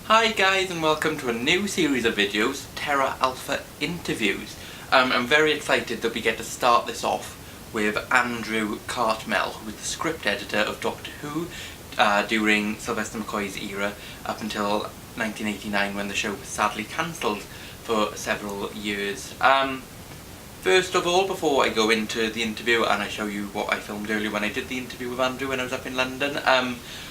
Hi guys, and welcome to a new series of videos, Terra Alpha Interviews. I'm very excited that we get to start this off with Andrew Cartmel, who was the script editor of Doctor Who during Sylvester McCoy's era up until 1989, when the show was sadly cancelled for several years. First of all, before I go into the interview and I show you what I filmed earlier when I did the interview with Andrew when I was up in London,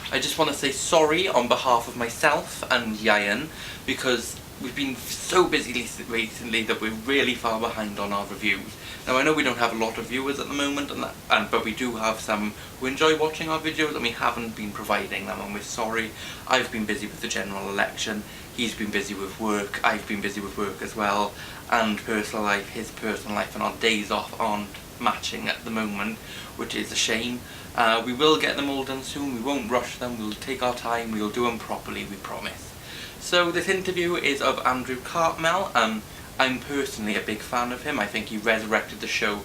I just want to say sorry on behalf of myself and Ian, because we've been so busy recently that we're really far behind on our reviews. Now I know we don't have a lot of viewers at the moment, but we do have some who enjoy watching our videos, and we haven't been providing them, and we're sorry. I've been busy with the general election, he's been busy with work, I've been busy with work as well, and personal life, his personal life, and our days off aren't matching at the moment, which is a shame. We will get them all done soon, we won't rush them, we'll take our time, we'll do them properly, we promise. So this interview is of Andrew Cartmel. I'm personally a big fan of him. I think he resurrected the show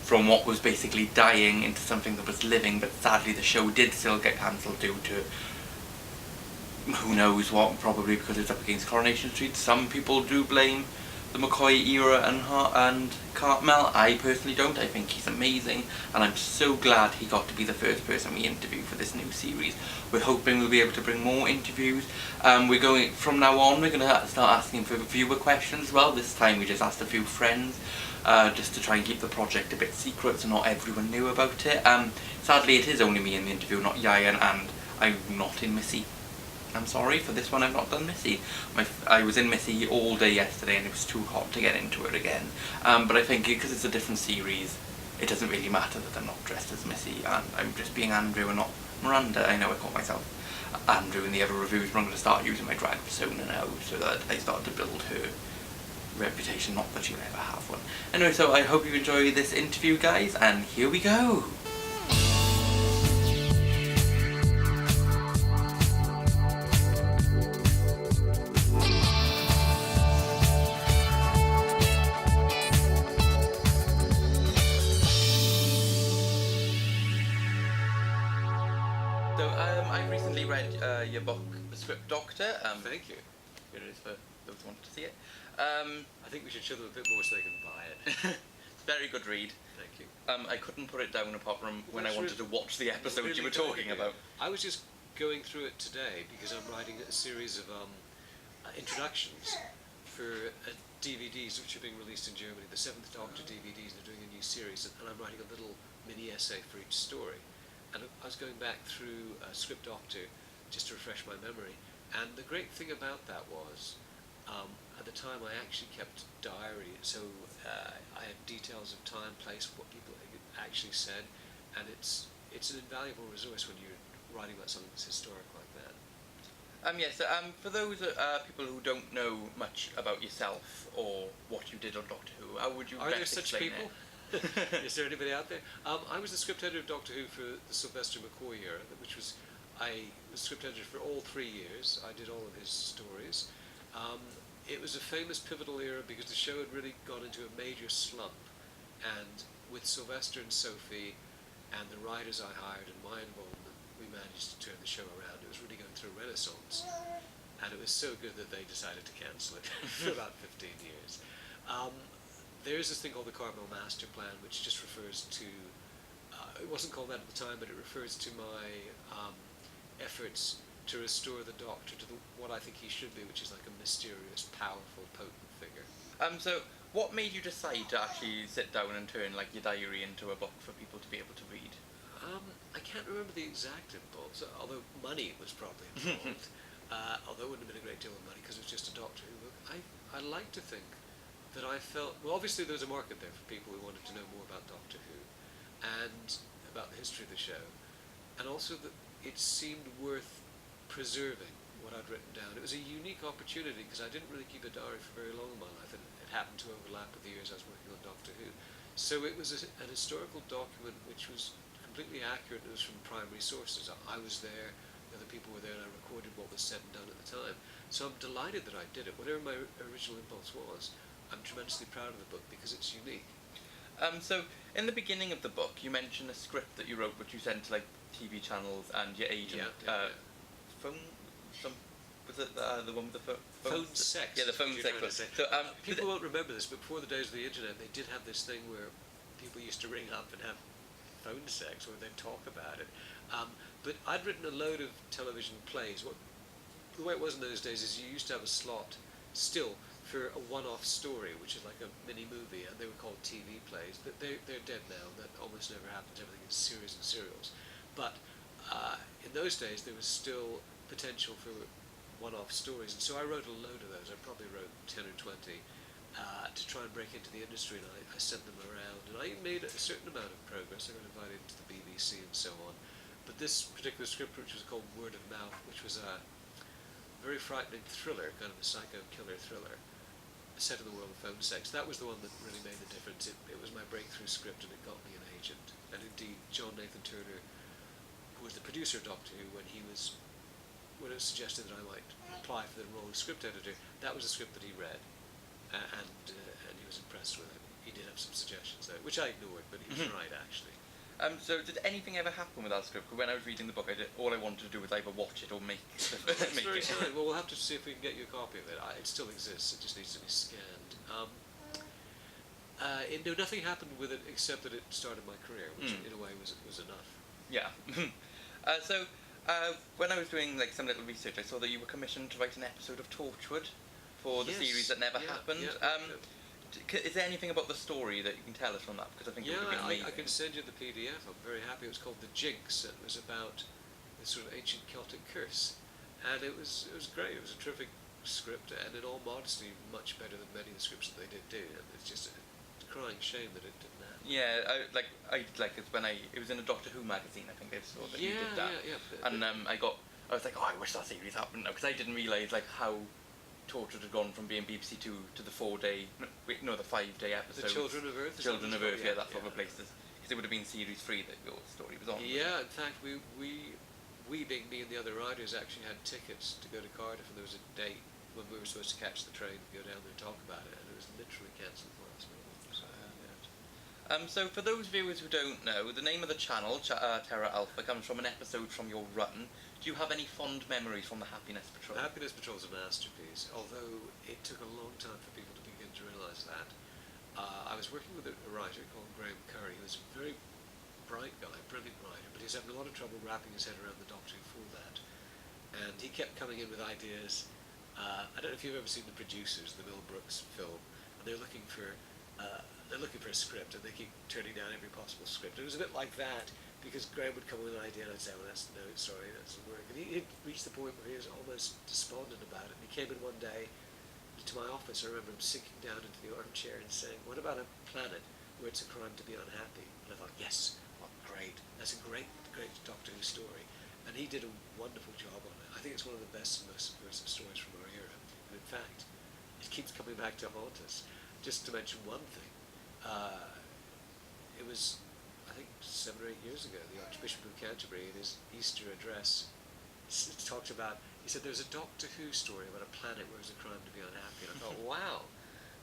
from what was basically dying into something that was living, but sadly the show did still get cancelled due to who knows what, probably because it's up against Coronation Street. Some people do blame the McCoy era and Cartmel. I personally don't. I think he's amazing, and I'm so glad he got to be the first person we interview for this new series. We're hoping we'll be able to bring more interviews. From now on, we're going to start asking for viewer questions as well. This time we just asked a few friends, just to try and keep the project a bit secret so not everyone knew about it. Sadly it is only me in the interview, not Ian, and I'm not in Missy. I'm sorry, for this one I've not done Missy. I was in Missy all day yesterday and it was too hot to get into it again. But I think because it's a different series, it doesn't really matter that I'm not dressed as Missy, and I'm just being Andrew and not Miranda. I know I call myself Andrew in the other reviews, but I'm going to start using my drag persona now so that I start to build her reputation, not that she'll ever have one. Anyway, so I hope you enjoy this interview, guys, and here we go! So, I recently read your book, The Script Doctor. Thank you. Here it is for those who want to see it. I think we should show them a bit more so they can buy it. Very good read. Thank you. I couldn't put it down apart from when I wanted to watch the episode really you were talking about. I was just going through it today because I'm writing a series of introductions for DVDs which are being released in Germany. The 7th Doctor DVDs, they're doing a new series, and I'm writing a little mini essay for each story. And I was going back through Script Doctor just to refresh my memory, and the great thing about that was at the time I actually kept diary, so I had details of time, place, what people actually said, and it's an invaluable resource when you're writing about something that's historic like that. Yes, for those people who don't know much about yourself or what you did on Doctor Who, how would you Are there best such explain people? Is there anybody out there? I was the script editor of Doctor Who for the Sylvester McCoy era, which was, I was script editor for all 3 years. I did all of his stories. It was a famous pivotal era because the show had really gone into a major slump, and with Sylvester and Sophie and the writers I hired and my involvement, we managed to turn the show around. It was really going through a renaissance, and it was so good that they decided to cancel it for about 15 years. There's this thing called the Cartmel Master Plan, which just refers to, it wasn't called that at the time, but it refers to my efforts to restore the Doctor to what I think he should be, which is like a mysterious, powerful, potent figure. So, what made you decide to actually sit down and turn like your diary into a book for people to be able to read? I can't remember the exact impulse, although money was probably involved. Although it wouldn't have been a great deal of money because it was just a Doctor Who book. I like to think that I felt, well, obviously there was a market there for people who wanted to know more about Doctor Who and about the history of the show, and also that it seemed worth preserving what I'd written down. It was a unique opportunity because I didn't really keep a diary for very long in my life, and it happened to overlap with the years I was working on Doctor Who. So it was an historical document which was completely accurate. It was from primary sources. I was there, the other people were there, and I recorded what was said and done at the time. So I'm delighted that I did it. Whatever my original impulse was, I'm tremendously proud of the book because it's unique. So, in the beginning of the book, you mentioned a script that you wrote which you sent to like TV channels and your agent. Phone, some Was it the one with the Phone sex. Yeah, the phone you're sex trying one. to say. So, People won't remember this, but before the days of the internet, they did have this thing where people used to ring up and have phone sex, or they'd talk about it. But I'd written a load of television plays. The way it was in those days is you used to have a slot still for a one-off story, which is like a mini movie, and they were called TV plays. They're dead now. That almost never happens. Everything is series and serials. But in those days, there was still potential for one-off stories, and so I wrote a load of those. I probably wrote 10 or 20 to try and break into the industry, and I sent them around, and I made a certain amount of progress. I got invited to the BBC and so on. But this particular script, which was called Word of Mouth, which was a very frightening thriller, kind of a psycho killer thriller, set in the world of phone sex, that was the one that really made the difference. It was my breakthrough script, and it got me an agent. And indeed, John Nathan Turner, who was the producer of Doctor Who, when it was suggested that I might apply for the role of script editor, that was a script that he read, and he was impressed with it. He did have some suggestions there, which I ignored, but he was right, actually. So did anything ever happen with that script? 'Cause when I was reading the book, all I wanted to do was either watch it or make That's make very it. kind. Well, we'll have to see if we can get you a copy of it. It still exists. It just needs to be scanned. No, nothing happened with it except that it started my career, which in a way was enough. Yeah. When I was doing like some little research, I saw that you were commissioned to write an episode of Torchwood for the series that never happened. Is there anything about the story that you can tell us from that? Because I think it would have been amazing. I can send you the PDF. I'm very happy. It was called The Jinx. It was about this sort of ancient Celtic curse, and it was great. It was a terrific script, and in all modesty, much better than many of the scripts that they did do. And it's just a crying shame that it didn't happen. Yeah, it's when it was in a Doctor Who magazine. I think they saw that you did that. And I was like, I wish that series happened now, because I didn't realise like how Torchwood had gone from being BBC Two to the 5-day episodes. The Children of Earth. Children of Earth, that sort of places. Because it would have been series 3 that your story was on. Yeah, in fact, we being me and the other writers actually had tickets to go to Cardiff, and there was a date when we were supposed to catch the train and go down there and talk about it, and it was literally cancelled for us. So for those viewers who don't know, the name of the channel, Terra Alpha, comes from an episode from your run. Do you have any fond memories from the Happiness Patrol? The Happiness Patrol is a masterpiece, although it took a long time for people to begin to realise that. I was working with a writer called Graham Curry, who was a very bright guy, brilliant writer, but he was having a lot of trouble wrapping his head around the Doctor Who for that. And he kept coming in with ideas. I don't know if you've ever seen The Producers, the Mel Brooks film, and they're looking for a script, and they keep turning down every possible script. It was a bit like that, because Graham would come with an idea, and I'd say, well, that doesn't work. And he'd reached the point where he was almost despondent about it. And he came in one day to my office. I remember him sinking down into the armchair and saying, what about a planet where it's a crime to be unhappy? And I thought, yes, great. That's a great Doctor Who story. And he did a wonderful job on it. I think it's one of the best and most subversive stories from our era. And in fact, it keeps coming back to haunt us. Just to mention one thing, it was, I think, 7 or 8 years ago, the Archbishop of Canterbury, in his Easter address, talked about, he said, there's a Doctor Who story about a planet where it's a crime to be unhappy. And I thought, wow,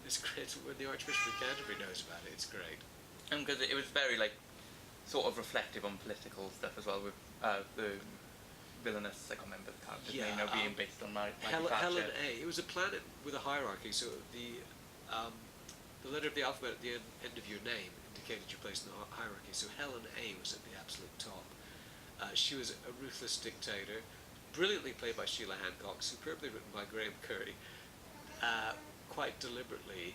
it's great. When the Archbishop of Canterbury knows about it, it's great. And because it was very, sort of reflective on political stuff as well, with the villainous, I can't remember the character's name now, being based on Helen A. It was a planet with a hierarchy, so the letter of the alphabet at the end of your name indicated your place in the hierarchy. So Helen A was at the absolute top. She was a ruthless dictator, brilliantly played by Sheila Hancock, superbly written by Graham Curry, quite deliberately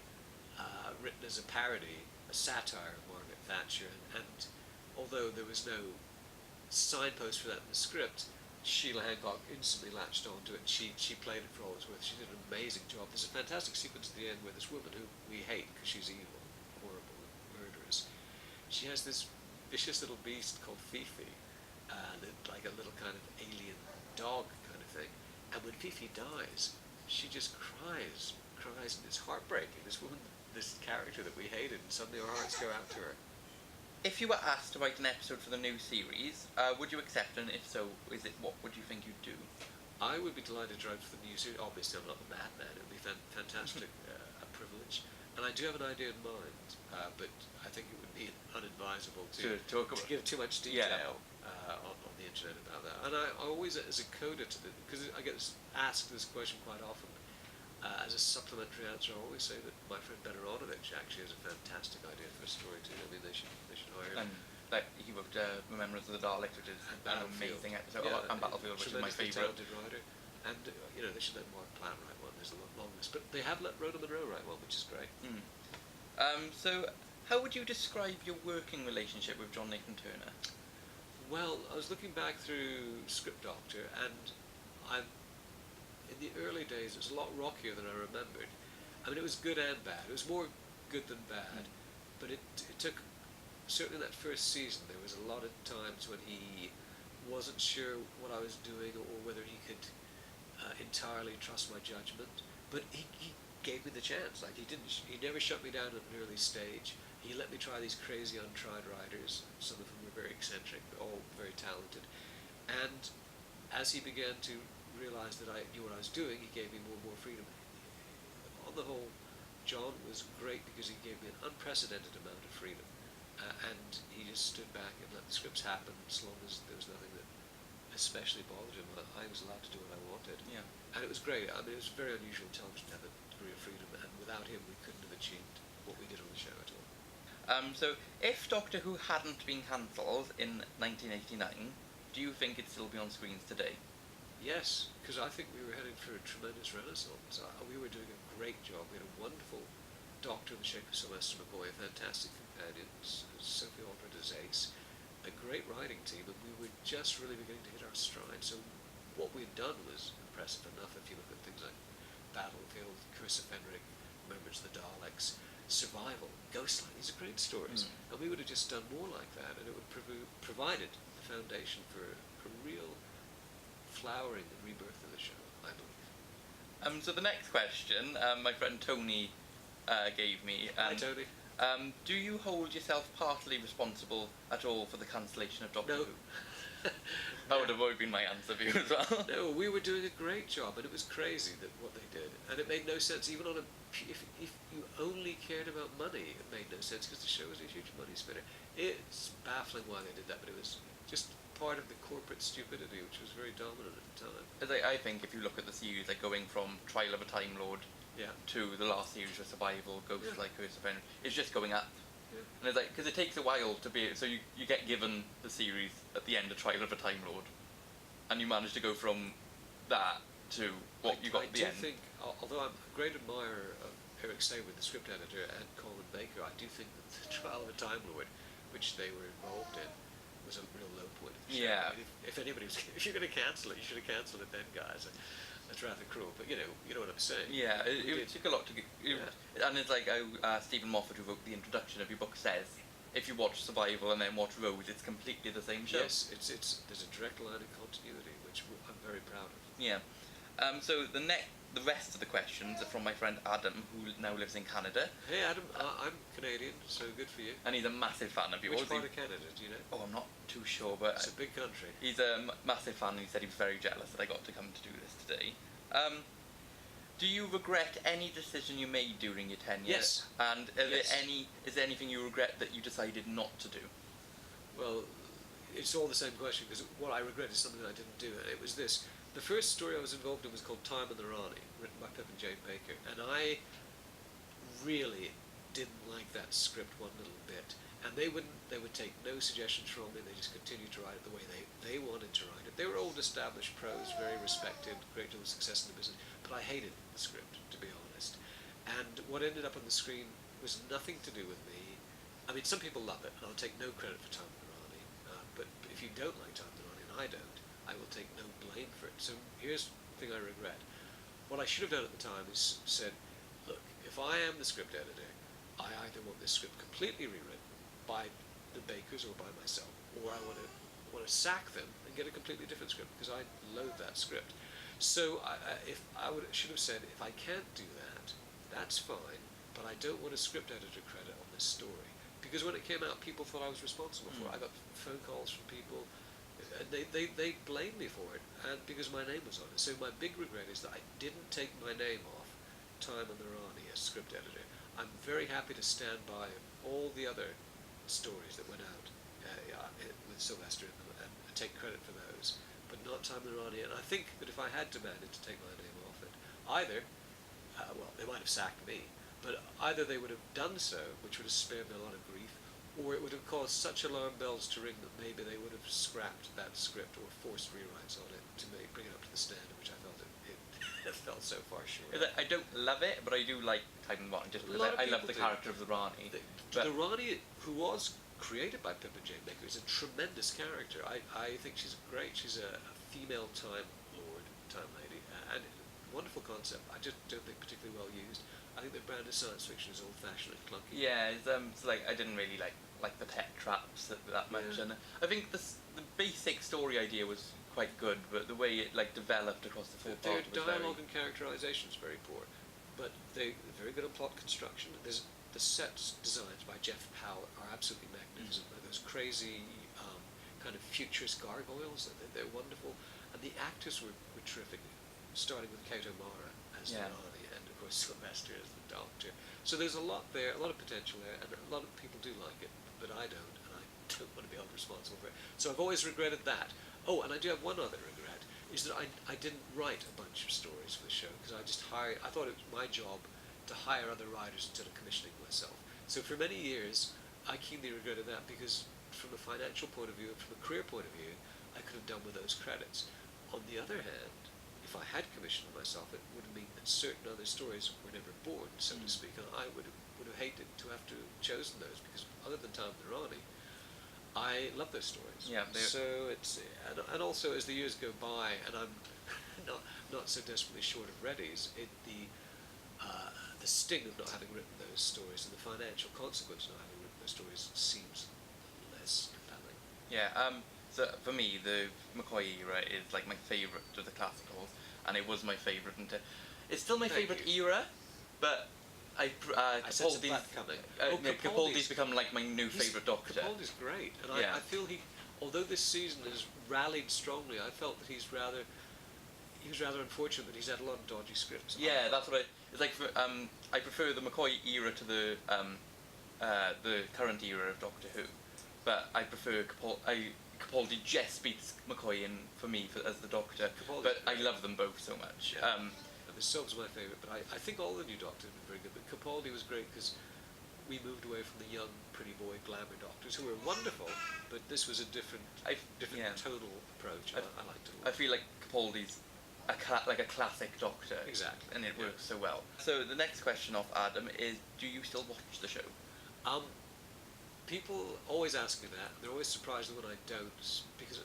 written as a parody, a satire of Margaret Thatcher. And although there was no signpost for that in the script, Sheila Hancock instantly latched onto it, and she played it for all it's worth. She did an amazing job. There's a fantastic sequence at the end where this woman, who we hate because she's evil, horrible, murderous, she has this vicious little beast called Fifi, and like a little kind of alien dog kind of thing. And when Fifi dies, she just cries, and it's heartbreaking. This woman, this character that we hated, and suddenly our hearts go out to her. If you were asked to write an episode for the new series, would you accept, and if so, what would you think you'd do? I would be delighted to write for the new series. Obviously, I'm not the madman. It would be fantastic, a privilege. And I do have an idea in mind, but I think it would be unadvisable to talk about. To give too much detail. on the internet about that. And I always, as a coder, because I get asked this question quite often, as a supplementary answer, I always say that my friend Benaronovich actually has a fantastic idea for a story too. I mean, they should hire him. And like he wrote Remembrance of the Daleks, which is an amazing episode, and Battlefield, which is my favourite. Talented writer. And they should let Mark Platt write one. There's a long list, but they have let Rhoda Monroe write one, which is great. So, how would you describe your working relationship with John Nathan Turner? Well, I was looking back through Script Doctor, and in the early days, it was a lot rockier than I remembered. I mean, it was good and bad. It was more good than bad, but it took, certainly in that first season, there was a lot of times when he wasn't sure what I was doing or whether he could entirely trust my judgment. But he gave me the chance. Like he never shut me down at an early stage. He let me try these crazy untried writers. Some of them were very eccentric, but all very talented. And as he began to realize that I knew what I was doing, he gave me more and more freedom. On the whole, John was great because he gave me an unprecedented amount of freedom. And he just stood back and let the scripts happen as long as there was nothing that especially bothered him. I was allowed to do what I wanted. Yeah. And it was great. I mean, it was very unusual in television to have a degree of freedom, and without him we couldn't have achieved what we did on the show at all. So, if Doctor Who hadn't been cancelled in 1989, do you think it'd still be on screens today? Yes, because I think we were heading for a tremendous renaissance. We were doing a great job. We had a wonderful Doctor in the shape of Sylvester McCoy, a fantastic companion, Sophie Aldred as Ace, a great writing team, and we were just really beginning to hit our stride. So what we'd done was impressive enough if you look at things like Battlefield, Curse of Fenric, Remembrance of the Daleks, Survival, Ghostlight. These are great stories. And we would have just done more like that, and it would provided the foundation for a real flowering and rebirth of the show, I believe. So the next question, my friend Tony gave me. Hi, Tony. Do you hold yourself partly responsible at all for the cancellation of Doctor No. Who? That would have been my answer for you as well. No, we were doing a great job, and it was crazy that what they did, and it made no sense even on if you only cared about money, it made no sense because the show was a huge money spinner. It's baffling why they did that, but it was just part of the corporate stupidity which was very dominant at the time. As I think if you look at the series, like going from Trial of a Time Lord to the last series with Survival, Ghost like Curse of Fenric, it's just going up. Yeah. And it's like, because it takes a while to be, so you get given the series at the end of Trial of a Time Lord, and you manage to go from that to what you got at the end. I do think, although I'm a great admirer of Eric Sayward, the script editor, and Colin Baker, I do think that the Trial of a Time Lord, which they were involved in, was a real low point of the show. Yeah. I mean, if anybody was, if you're going to cancel it, you should have cancelled it then, guys. That's rather cruel, but you know what I'm saying. Yeah, it took a lot to get. And it's like Stephen Moffat, who wrote the introduction of your book, says if you watch Survival and then watch Rose, it's completely the same show. Yes, there's a direct line of continuity, which I'm very proud of. Yeah. So the rest of the questions are from my friend Adam, who now lives in Canada. Hey Adam, I'm Canadian, so good for you. And he's a massive fan of yours. Which part of Canada, do you know? Oh, I'm not too sure, but it's a big country. He's a massive fan, and he said he was very jealous that I got to come to do this today. Do you regret any decision you made during your tenure? Yes. And is there anything you regret that you decided not to do? Well, it's all the same question, because what I regret is something I didn't do, and it was this. The first story I was involved in was called Time and the Rani, written by Pip and Jane Baker, and I really didn't like that script one little bit. And they would take no suggestions from me, they just continued to write it the way they wanted to write it. They were old established pros, very respected, great deal of success in the business, but I hated the script, to be honest. And what ended up on the screen was nothing to do with me. I mean, some people love it, and I'll take no credit for Time and the Rani, but if you don't like Time and the Rani, and I don't, I will take no blame for it. So here's the thing I regret. What I should have done at the time is said, look, if I am the script editor, I either want this script completely rewritten by the Bakers or by myself, or I want to sack them and get a completely different script, because I loathe that script. So should have said, if I can't do that, that's fine, but I don't want a script editor credit on this story. Because when it came out, people thought I was responsible for it. I got phone calls from people. They blamed me for it, and because my name was on it. So my big regret is that I didn't take my name off Time and the Rani as script editor. I'm very happy to stand by all the other stories that went out with Sylvester take credit for those, but not Time Irani. And I think that if I had demanded to take my name off it, either, well, they might have sacked me, but either they would have done so, which would have spared me a lot of grief, or it would have caused such alarm bells to ring that maybe they would have scrapped that script or forced rewrites on it to bring it up to the standard, which I felt it fell so far short. I don't love it, but I do like Time Irani just because I love the character of the Rani. The Rani, who was created by Pippa Jane Baker, is a tremendous character. I think she's great. She's a female Time Lord, Time Lady, and wonderful concept. I just don't think particularly well used. I think the brand of science fiction is old-fashioned and clunky. Yeah, it's like I didn't really like the pet traps that much, and I think the basic story idea was quite good, but the way it developed across the full Their part was dialogue and characterization is very poor, but they're very good at plot construction. The sets designs by Jeff Powell are absolutely magnificent. Those crazy kind of futurist gargoyles, they're wonderful, and the actors were terrific, starting with Kato Mara as the Rani, and of course Sylvester as the Doctor. So there's a lot there, a lot of potential there, and a lot of people do like it, but I don't, and I don't want to be held responsible for it. So I've always regretted that. Oh, and I do have one other regret, is that I didn't write a bunch of stories for the show, because I thought it was my job to hire other writers instead of commissioning myself. So for many years, I keenly regretted that, because from a financial point of view and from a career point of view, I could have done with those credits. On the other hand, if I had commissioned myself, it would mean that certain other stories were never born, so to speak, and I would have hated to have to have chosen those, because other than Time Irani, I love those stories. Yeah. So it's and also as the years go by, and I'm not so desperately short of readies, the sting of not having written those stories and the financial consequence of not having written those stories seems less compelling. Yeah. So for me, the McCoy era is like my favourite of the classicals, and it was my favourite until it's still my favourite era, but I sense that coming. Capaldi's become like my new favourite Doctor. Capaldi's great, and I feel although this season has rallied strongly, I felt that he was rather unfortunate that he's had a lot of dodgy scripts. Yeah, that's what it's like. I prefer the McCoy era to the current era of Doctor Who, but I prefer Capaldi just beats McCoy in for me as the Doctor, but I love them both so much. Yeah. The Sob's my favourite, but I think all the new Doctors have been very good. But Capaldi was great because we moved away from the young, pretty boy glamour Doctors, who were wonderful, but this was a different tonal approach. I liked it a lot. I feel like Capaldi's like a classic Doctor. Exactly. And it works so well. So the next question off Adam is, do you still watch the show? People always ask me that. They're always surprised when I don't, because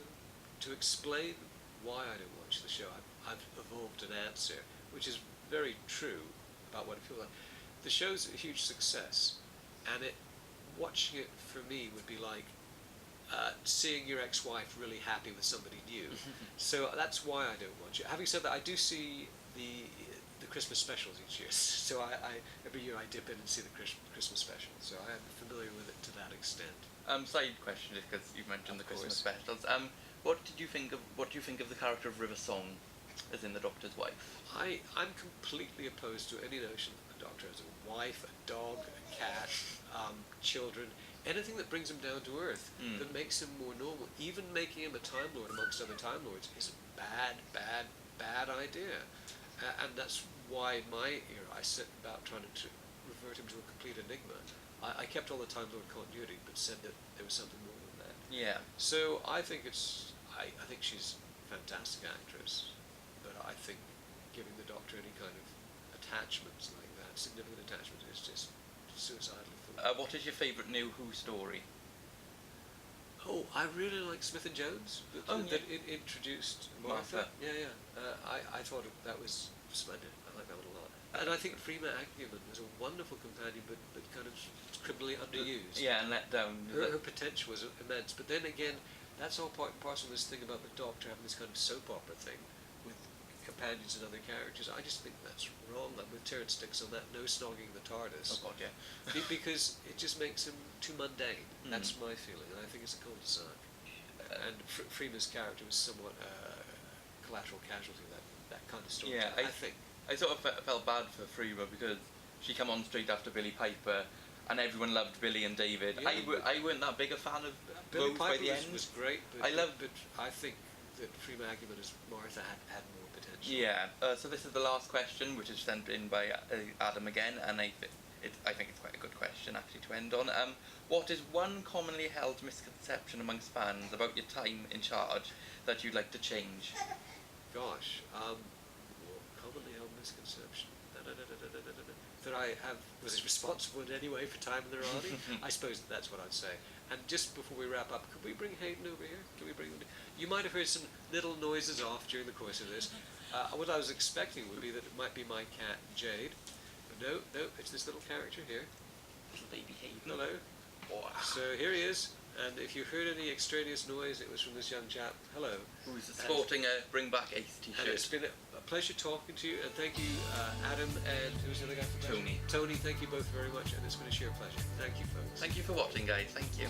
to explain why I don't watch the show, I've evolved an answer, which is very true about what I feel like. The show's a huge success, and watching it for me would be like seeing your ex-wife really happy with somebody new. So that's why I don't watch it. Having said that, I do see the Christmas specials each year. So I every year I dip in and see the Christmas specials. So I am familiar with it to that extent. Side question, just because you've mentioned the Christmas specials. What do you think of the character of River Song as in the Doctor's wife? I'm completely opposed to any notion that the Doctor has a wife, a dog, a cat, children, anything that brings him down to earth, that makes him more normal. Even making him a Time Lord amongst other Time Lords is a bad idea. And that's why my era, I set about trying to revert him to a complete enigma. I kept all the Time Lord continuity, but said that there was something more than that. Yeah. So I think I think she's a fantastic actress, but I think giving the Doctor any kind of attachments like that, significant attachment, is just suicidally foolish. What is your favourite new Who story? Oh, I really like Smith and Jones. That introduced Martha. Yeah. I thought that was splendid. I like that one a lot. And I think Freema Agyeman was a wonderful companion, but kind of criminally underused. Yeah, and let down. Her potential was immense. But then again, that's all part and parcel of this thing about the Doctor having this kind of soap opera thing with companions and other characters. I just think that's wrong. I'm with Terrence Dicks on that. No snogging the TARDIS. Oh God, yeah. Because it just makes him too mundane. That's my feeling, and I think it's a cul-de-sac. And Freema's character was somewhat collateral casualty of that kind of story. Yeah, I think. I sort of felt bad for Freema because she came on straight after Billy Piper, and everyone loved Billy and David. Yeah. I weren't that big a fan of Billy rose by Piper the was, end. was great, but but I think that Freema Agyeman as Martha had more potential. Yeah. So this is the last question, which is sent in by Adam again, and I think it's quite a good question actually to end on. What is one commonly held misconception amongst fans about your time in charge that you'd like to change? Gosh, commonly held misconception that I was responsible in any way for time in the Rani. I suppose that's what I'd say. And just before we wrap up, could we bring Hayden over here? Can we bring him? You might have heard some little noises off during the course of this. What I was expecting would be that it might be my cat Jade, but no, it's this little character here. Little baby Hayden. Hello. Wow. So here he is. And if you heard any extraneous noise, it was from this young chap. Hello. Who's sporting a Bring Back Ace t-shirt. And it's been a pleasure talking to you, and thank you, Adam, and who's the other guy? Tony. Tony, thank you both very much, and it's been a sheer pleasure. Thank you, folks. Thank you for watching, guys. Thank you.